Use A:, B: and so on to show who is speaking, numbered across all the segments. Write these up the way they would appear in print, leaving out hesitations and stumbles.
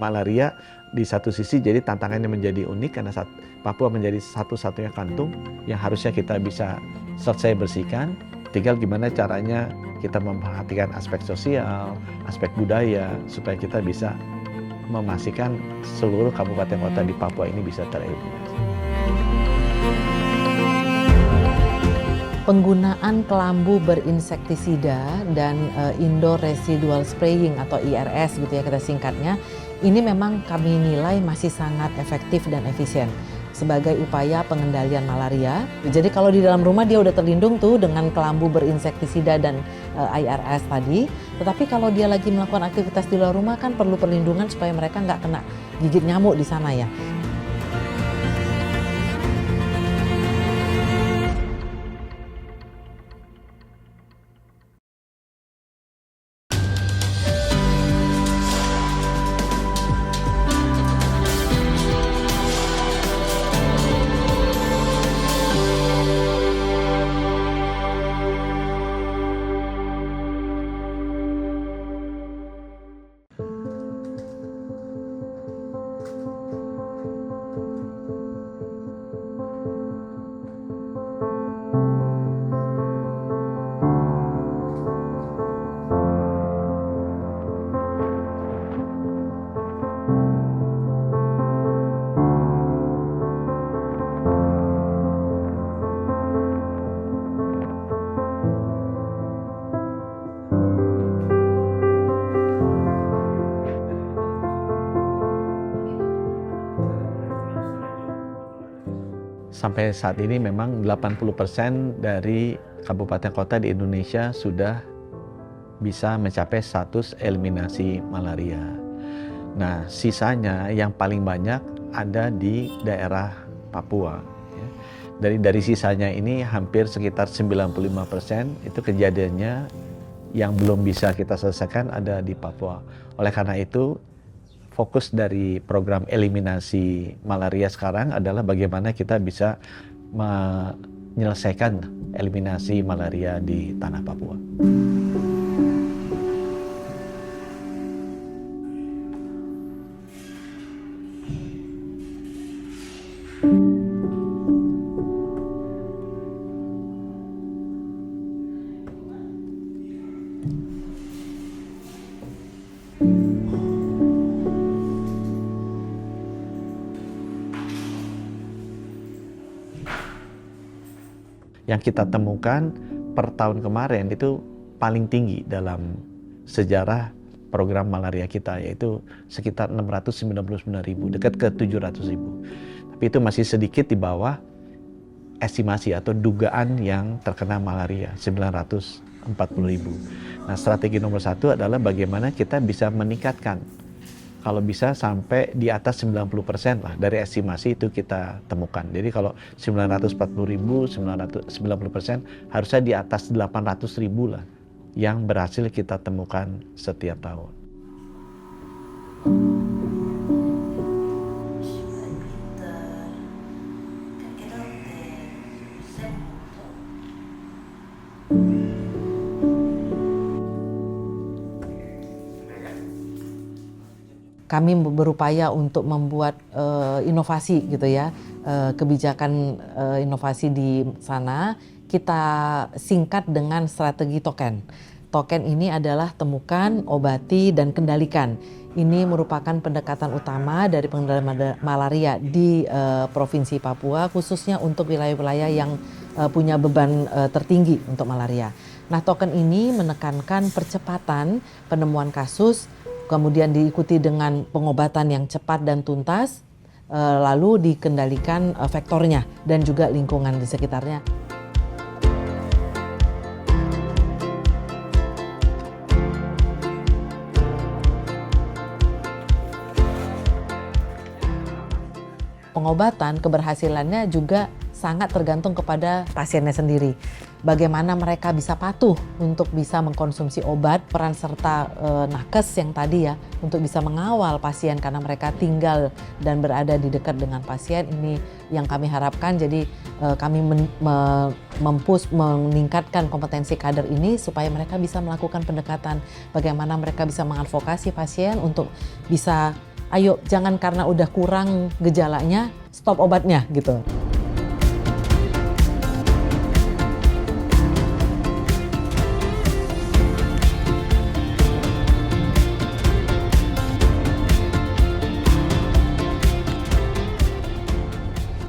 A: malaria di satu sisi jadi tantangannya menjadi unik karena Papua menjadi satu-satunya kantung yang harusnya kita bisa selesai bersihkan. Tinggal gimana caranya kita memperhatikan aspek sosial, aspek budaya, supaya kita bisa memastikan seluruh kabupaten kota di Papua ini bisa tereliminasi.
B: Penggunaan kelambu berinsektisida dan indoor residual spraying atau IRS gitu ya kita singkatnya, ini memang kami nilai masih sangat efektif dan efisien sebagai upaya pengendalian malaria. Jadi kalau di dalam rumah dia udah terlindung tuh dengan kelambu berinsektisida dan IRS tadi. Tetapi kalau dia lagi melakukan aktivitas di luar rumah kan perlu perlindungan supaya mereka nggak kena gigit nyamuk di sana ya.
A: Sampai saat ini memang 80% dari kabupaten kota di Indonesia sudah bisa mencapai status eliminasi malaria. Nah, sisanya yang paling banyak ada di daerah Papua. Dari sisanya ini hampir sekitar 95% itu kejadiannya yang belum bisa kita selesaikan ada di Papua. Oleh karena itu, fokus dari program eliminasi malaria sekarang adalah bagaimana kita bisa menyelesaikan eliminasi malaria di tanah Papua. Yang kita temukan per tahun kemarin itu paling tinggi dalam sejarah program malaria kita, yaitu sekitar 699.000, dekat ke 700.000. Tapi itu masih sedikit di bawah estimasi atau dugaan yang terkena malaria, 940.000. Nah, strategi nomor satu adalah bagaimana kita bisa meningkatkan, kalau bisa sampai di atas 90% lah dari estimasi itu kita temukan. Jadi kalau 940.000, 90% harusnya di atas 800.000 lah yang berhasil kita temukan setiap tahun.
B: Kami berupaya untuk membuat inovasi gitu ya, kebijakan inovasi di sana kita singkat dengan strategi token. Token ini adalah temukan, obati, dan kendalikan. Ini merupakan pendekatan utama dari pengendalian malaria di Provinsi Papua, khususnya untuk wilayah-wilayah yang punya beban tertinggi untuk malaria. Nah, token ini menekankan percepatan penemuan kasus, kemudian diikuti dengan pengobatan yang cepat dan tuntas, lalu dikendalikan faktornya dan juga lingkungan di sekitarnya. Pengobatan keberhasilannya juga sangat tergantung kepada pasiennya sendiri. Bagaimana mereka bisa patuh untuk bisa mengkonsumsi obat, peran serta nakes yang tadi ya, untuk bisa mengawal pasien karena mereka tinggal dan berada di dekat dengan pasien, ini yang kami harapkan. Jadi kami meningkatkan kompetensi kader ini supaya mereka bisa melakukan pendekatan bagaimana mereka bisa mengadvokasi pasien untuk bisa ayo jangan karena udah kurang gejalanya, stop obatnya gitu.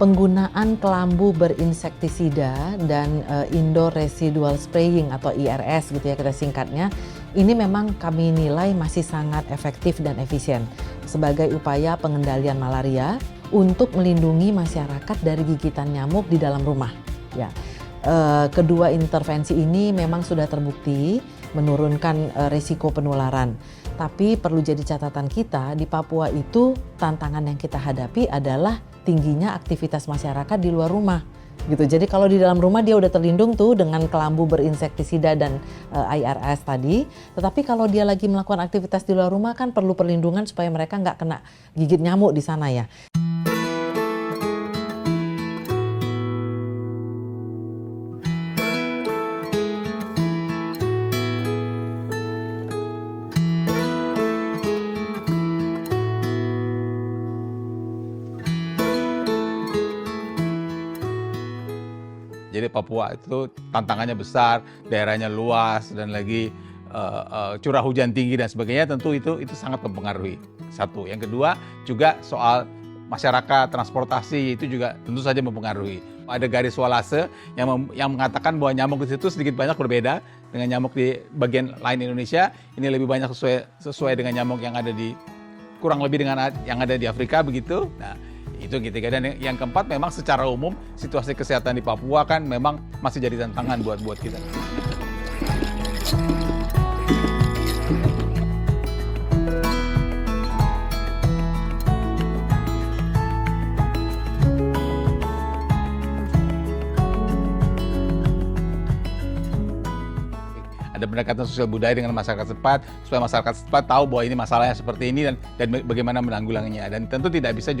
B: Penggunaan kelambu berinsektisida dan indoor residual spraying atau IRS gitu ya kita singkatnya, ini memang kami nilai masih sangat efektif dan efisien sebagai upaya pengendalian malaria untuk melindungi masyarakat dari gigitan nyamuk di dalam rumah. Ya, kedua intervensi ini memang sudah terbukti menurunkan risiko penularan. Tapi perlu jadi catatan kita, di Papua itu tantangan yang kita hadapi adalah tingginya aktivitas masyarakat di luar rumah gitu. Jadi kalau di dalam rumah dia udah terlindung tuh dengan kelambu berinsektisida dan IRS tadi. Tetapi kalau dia lagi melakukan aktivitas di luar rumah kan perlu perlindungan supaya mereka nggak kena gigit nyamuk di sana ya.
C: Jadi Papua itu tantangannya besar, daerahnya luas dan lagi curah hujan tinggi dan sebagainya, tentu itu sangat mempengaruhi. Satu, yang kedua juga soal masyarakat, transportasi itu juga tentu saja mempengaruhi. Ada garis walase yang mengatakan bahwa nyamuk di situ sedikit banyak berbeda dengan nyamuk di bagian lain Indonesia. Ini lebih banyak sesuai dengan nyamuk yang ada kurang lebih dengan yang ada di Afrika begitu. Nah, itu yang ketiga. Dan yang keempat memang secara umum situasi kesehatan di Papua kan memang masih jadi tantangan buat kita. Ada pendekatan sosial budaya dengan masyarakat setempat supaya masyarakat setempat tahu bahwa ini masalahnya seperti ini dan bagaimana menanggulanginya. Dan tentu tidak bisa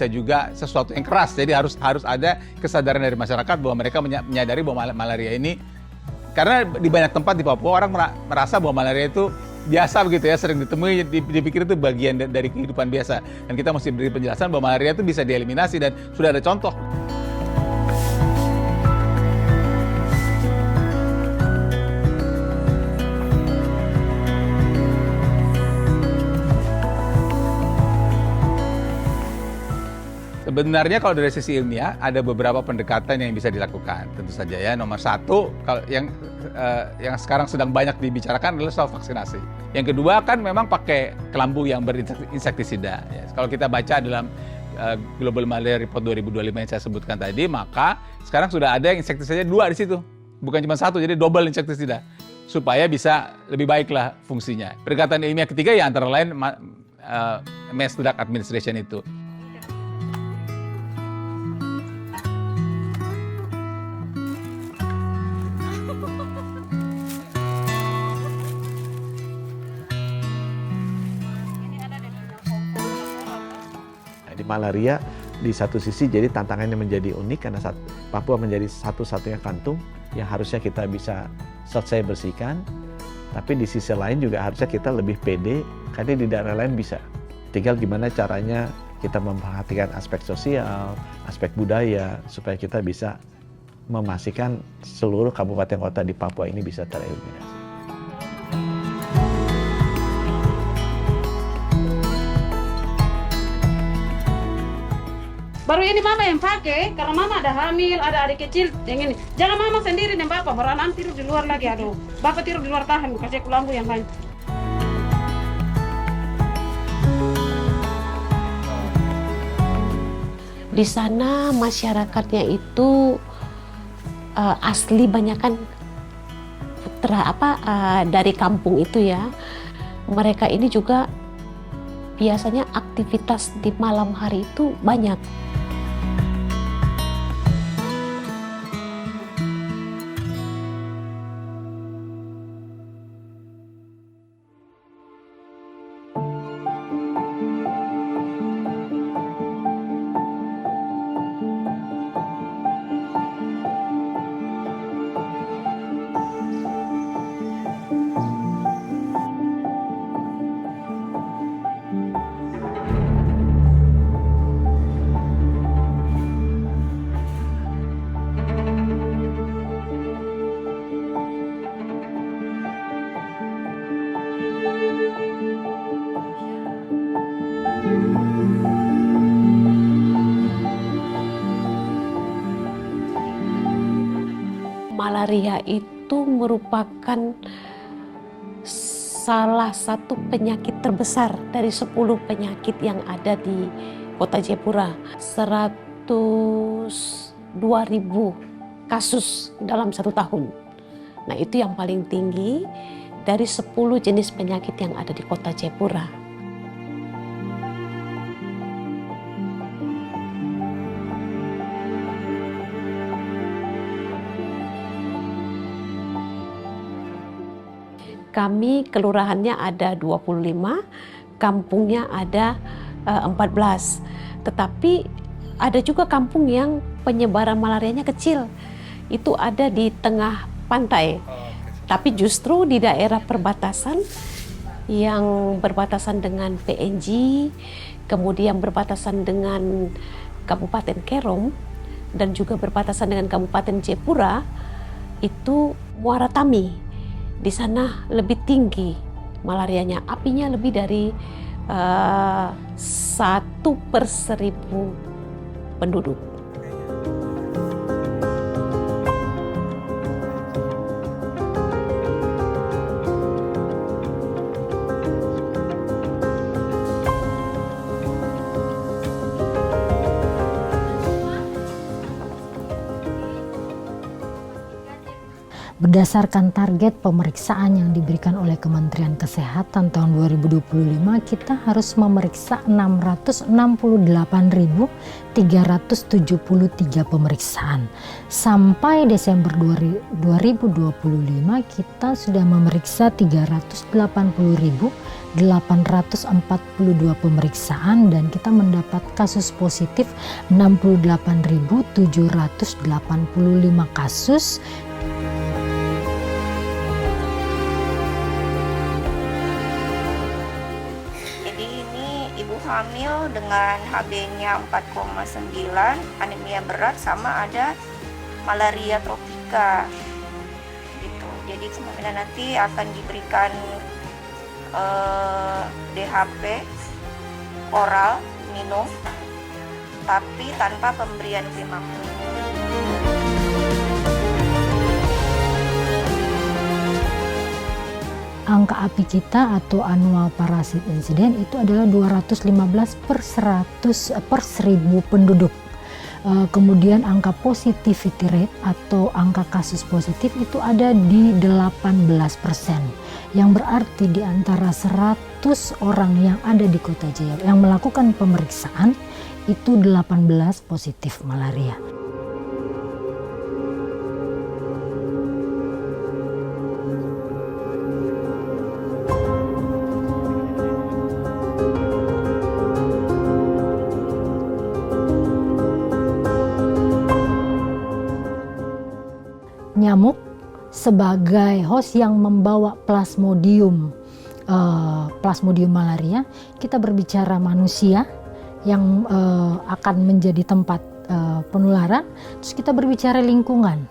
C: juga sesuatu yang keras. Jadi harus ada kesadaran dari masyarakat bahwa mereka menyadari bahwa malaria ini, karena di banyak tempat di Papua orang merasa bahwa malaria itu biasa begitu ya, sering ditemui, dipikir itu bagian dari kehidupan biasa. Dan kita mesti beri penjelasan bahwa malaria itu bisa dieliminasi dan sudah ada contoh. Sebenarnya kalau dari sisi ilmiah ada beberapa pendekatan yang bisa dilakukan. Tentu saja ya, nomor satu kalau yang sekarang sedang banyak dibicarakan adalah soal vaksinasi. Yang kedua kan memang pakai kelambu yang berinsektisida. Ya, kalau kita baca dalam Global Malaria Report 2025 yang saya sebutkan tadi, maka sekarang sudah ada insektisida 2 di situ, bukan cuma 1, jadi double insektisida supaya bisa lebih baiklah fungsinya. Pendekatan ilmiah ketiga ya antara lain mass drug administration itu.
A: Di malaria di satu sisi jadi tantangannya menjadi unik karena Papua menjadi satu-satunya kantung yang harusnya kita bisa selesai bersihkan, tapi di sisi lain juga harusnya kita lebih pede karena di daerah lain bisa. Tinggal gimana caranya kita memperhatikan aspek sosial, aspek budaya supaya kita bisa memastikan seluruh kabupaten kota di Papua ini bisa tereliminasi.
D: Baru ini mama yang pakai, karena mama ada hamil, ada adik kecil yang ini. Jangan mama sendiri dan bapak, baru anak tidur di luar lagi, aduh. Bapak tidur di luar tahan, kasih kelambu yang lain.
E: Di sana masyarakatnya itu asli banyakan dari kampung itu ya. Mereka ini juga biasanya aktivitas di malam hari itu banyak. malaria itu merupakan salah satu penyakit terbesar dari 10 penyakit yang ada di Kota Jayapura. 102.000 kasus dalam 1 tahun. Nah, itu yang paling tinggi dari 10 jenis penyakit yang ada di Kota Jayapura. Kami kelurahannya ada 25, kampungnya ada 14. Tetapi ada juga kampung yang penyebaran malarianya kecil. Itu ada di tengah pantai. Tapi justru di daerah perbatasan yang berbatasan dengan PNG, kemudian berbatasan dengan Kabupaten Kerom, dan juga berbatasan dengan Kabupaten Jayapura, itu Muara Tami. Di sana lebih tinggi malarianya, apinya lebih dari 1/1000 penduduk.
F: Berdasarkan target pemeriksaan yang diberikan oleh Kementerian Kesehatan tahun 2025, kita harus memeriksa 668.373 pemeriksaan. Sampai Desember 2025 kita sudah memeriksa 380.842 pemeriksaan dan kita mendapat kasus positif 68.785 kasus.
G: Hamil dengan HB-nya 4,9, anemia berat, sama ada malaria tropika gitu. Jadi kemungkinan nanti akan diberikan DHP oral minum tapi tanpa pemberian primakur.
F: Angka API kita atau annual parasit incident itu adalah 215 per 1000 penduduk. Kemudian angka positivity rate atau angka kasus positif itu ada di 18%. Yang berarti di antara 100 orang yang ada di Kota Jayapura yang melakukan pemeriksaan itu 18 positif malaria. Nyamuk sebagai host yang membawa plasmodium malaria, kita berbicara manusia yang akan menjadi tempat penularan, terus kita berbicara lingkungan.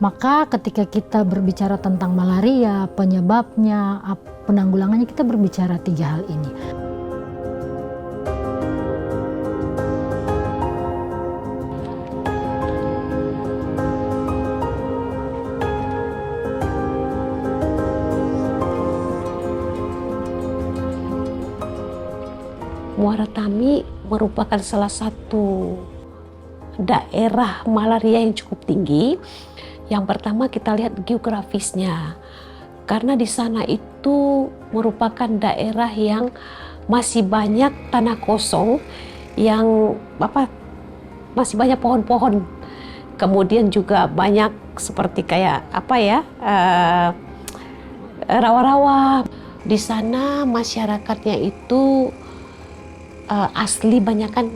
F: Maka ketika kita berbicara tentang malaria, penyebabnya, penanggulangannya, kita berbicara 3 hal ini.
E: Muara Tami merupakan salah satu daerah malaria yang cukup tinggi. Yang pertama kita lihat geografisnya, karena di sana itu merupakan daerah yang masih banyak tanah kosong, yang masih banyak pohon-pohon. Kemudian juga banyak seperti kayak rawa-rawa. Di sana masyarakatnya itu asli banyak kan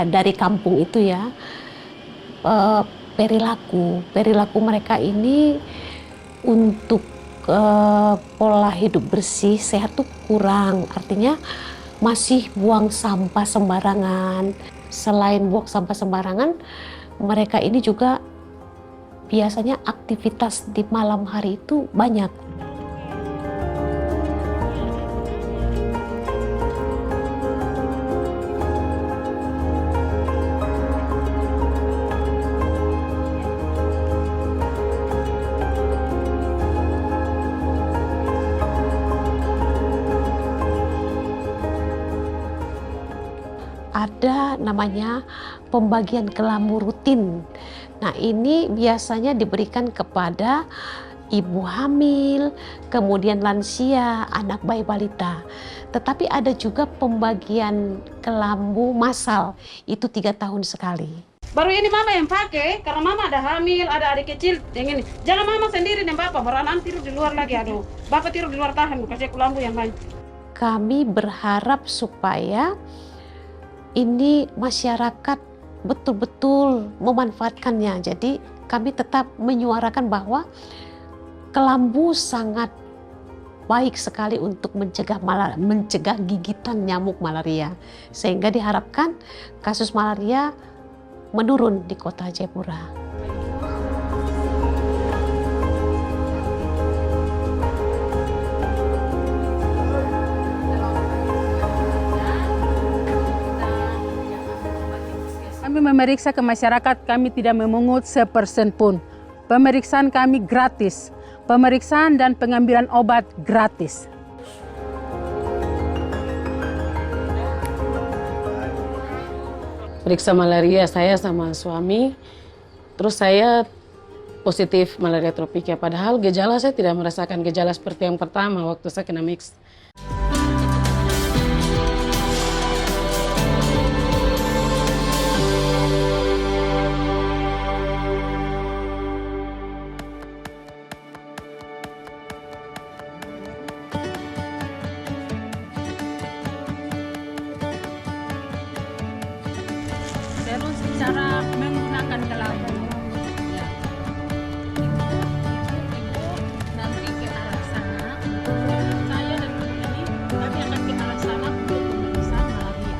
E: dari kampung itu ya. Perilaku mereka ini untuk pola hidup bersih sehat tuh kurang, artinya masih buang sampah sembarangan. Selain buang sampah sembarangan, mereka ini juga biasanya aktivitas di malam hari itu banyak. ada namanya pembagian kelambu rutin. Nah, ini biasanya diberikan kepada ibu hamil, kemudian lansia, anak bayi balita. Tetapi ada juga pembagian kelambu massal, itu 3 tahun sekali.
D: Baru ini mama yang pakai, karena mama ada hamil, ada adik kecil, yang ini. Jangan mama sendiri dan bapak, beranak tidur di luar lagi, aduh. Bapak tidur di luar tahan, kasih kelambu yang banyak.
E: Kami berharap supaya ini masyarakat betul-betul memanfaatkannya. Jadi kami tetap menyuarakan bahwa kelambu sangat baik sekali untuk mencegah gigitan nyamuk malaria. Sehingga diharapkan kasus malaria menurun di kota Jayapura.
H: Kami memeriksa ke masyarakat, kami tidak memungut sepersen pun. Pemeriksaan kami gratis. Pemeriksaan dan pengambilan obat gratis.
I: Periksa malaria saya sama suami, terus saya positif malaria tropika. Padahal gejala saya tidak merasakan gejala seperti yang pertama waktu saya kena mix.
H: Terus cara menggunakan kelambu. Ya. Nanti ke arah sana. Saya dan ini kami akan ke arah sana untuk pemeriksaan malaria.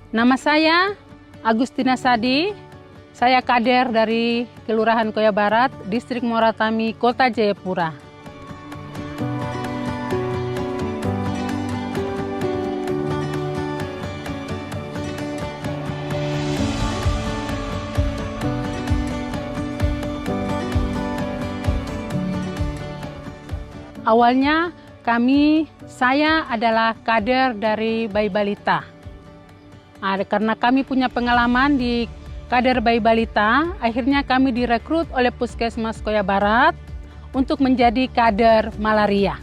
H: Nama saya Agustina Sadi. Saya kader dari Kelurahan Koya Barat, Distrik Moratami, Kota Jayapura. Awalnya saya adalah kader dari bayi balita. Karena kami punya pengalaman di kader bayi balita, akhirnya kami direkrut oleh Puskesmas Koya Barat untuk menjadi kader malaria.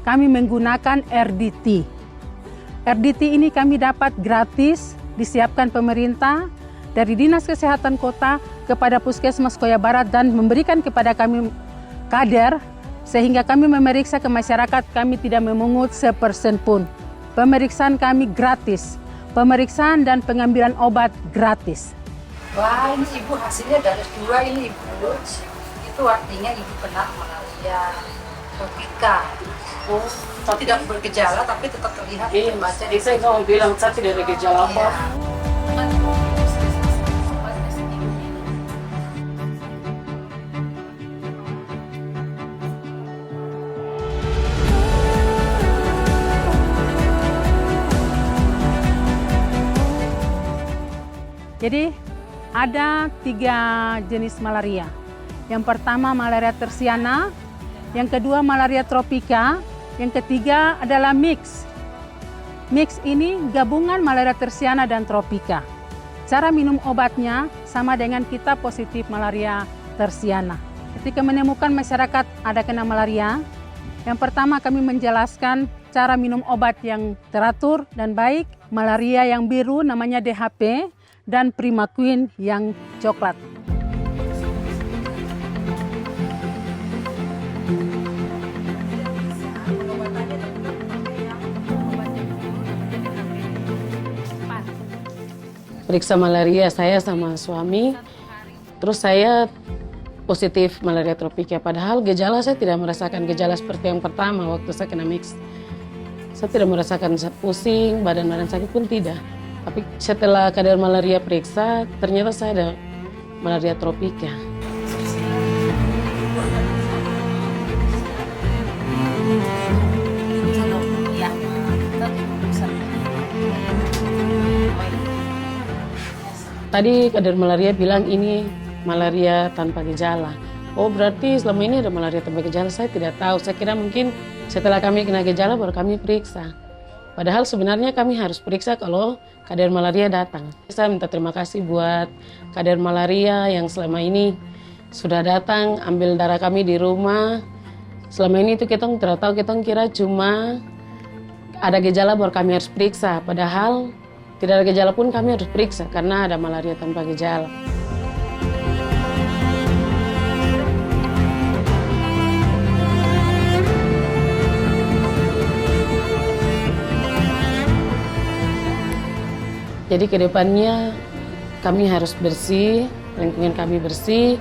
H: Kami menggunakan RDT. RDT ini kami dapat gratis, disiapkan pemerintah dari Dinas Kesehatan Kota kepada Puskesmas Koya Barat dan memberikan kepada kami kader, sehingga kami memeriksa ke masyarakat, kami tidak memungut sepersen pun. Pemeriksaan kami gratis, pemeriksaan dan pengambilan obat gratis.
J: Wah, ini ibu hasilnya dari 2 ini ibu. Itu artinya ibu kena malaria tropika. Oh, tidak bergejala tapi tetap terlihat.
I: Iya, saya mau bilang saya tidak ada gejala apa.
H: Jadi ada 3 jenis malaria. Yang pertama malaria tersiana, yang kedua malaria tropika, yang ketiga adalah mix. Mix ini gabungan malaria tersiana dan tropika. Cara minum obatnya sama dengan kita positif malaria tersiana. Ketika menemukan masyarakat ada kena malaria, yang pertama kami menjelaskan cara minum obat yang teratur dan baik. Malaria yang biru namanya DHP dan Primaquine yang coklat.
I: Periksa malaria saya sama suami, terus saya positif malaria tropika. Padahal gejala saya tidak merasakan gejala seperti yang pertama waktu saya kena mix. Saya tidak merasakan pusing, badan sakit pun tidak. Tapi setelah kadar malaria periksa, ternyata saya ada malaria tropika. Tadi kader malaria bilang ini malaria tanpa gejala. Oh berarti selama ini ada malaria tanpa gejala, saya tidak tahu. Saya kira mungkin setelah kami kena gejala baru kami periksa. Padahal sebenarnya kami harus periksa kalau kader malaria datang. Saya minta terima kasih buat kader malaria yang selama ini sudah datang ambil darah kami di rumah. Selama ini itu kita tidak tahu, kita kira cuma ada gejala baru kami harus periksa. Padahal tidak ada gejala pun kami harus periksa karena ada malaria tanpa gejala. Jadi kedepannya kami harus bersih, lingkungan kami bersih,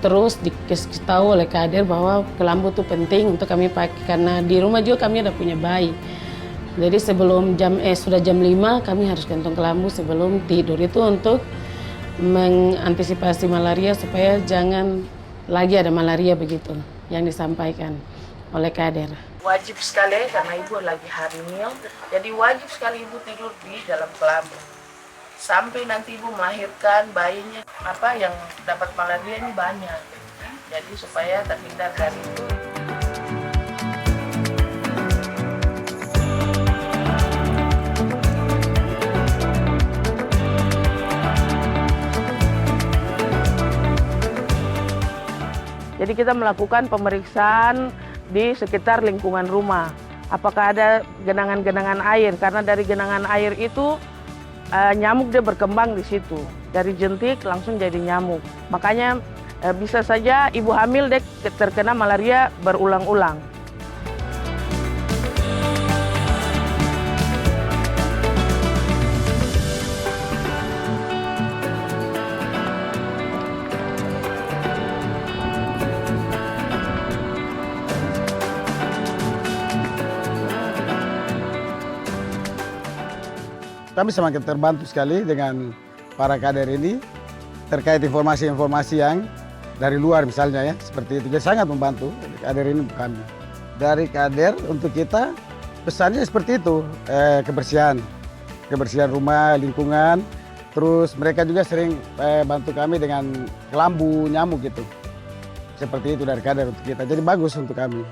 I: terus dikasih tahu oleh kader bahwa kelambu itu penting untuk kami pakai karena di rumah juga kami ada punya bayi. Jadi sebelum sudah jam 5 kami harus gantung kelambu sebelum tidur itu untuk mengantisipasi malaria supaya jangan lagi ada malaria begitu yang disampaikan oleh kader.
K: Wajib sekali karena ibu lagi hamil, jadi wajib sekali ibu tidur di dalam kelambu. Sampai nanti ibu melahirkan bayinya yang dapat malaria ini banyak. Jadi supaya terhindar dari itu. Jadi kita melakukan pemeriksaan di sekitar lingkungan rumah. Apakah ada genangan-genangan air? Karena dari genangan air itu nyamuk dia berkembang di situ. Dari jentik langsung jadi nyamuk. Makanya bisa saja ibu hamil dia terkena malaria berulang-ulang.
L: Kami semakin terbantu sekali dengan para kader ini terkait informasi-informasi yang dari luar misalnya ya, seperti itu. Jadi sangat membantu kader ini kami. Dari kader untuk kita pesannya seperti itu, kebersihan rumah, lingkungan. Terus mereka juga sering bantu kami dengan kelambu, nyamuk gitu. Seperti itu dari kader untuk kita, jadi bagus untuk kami.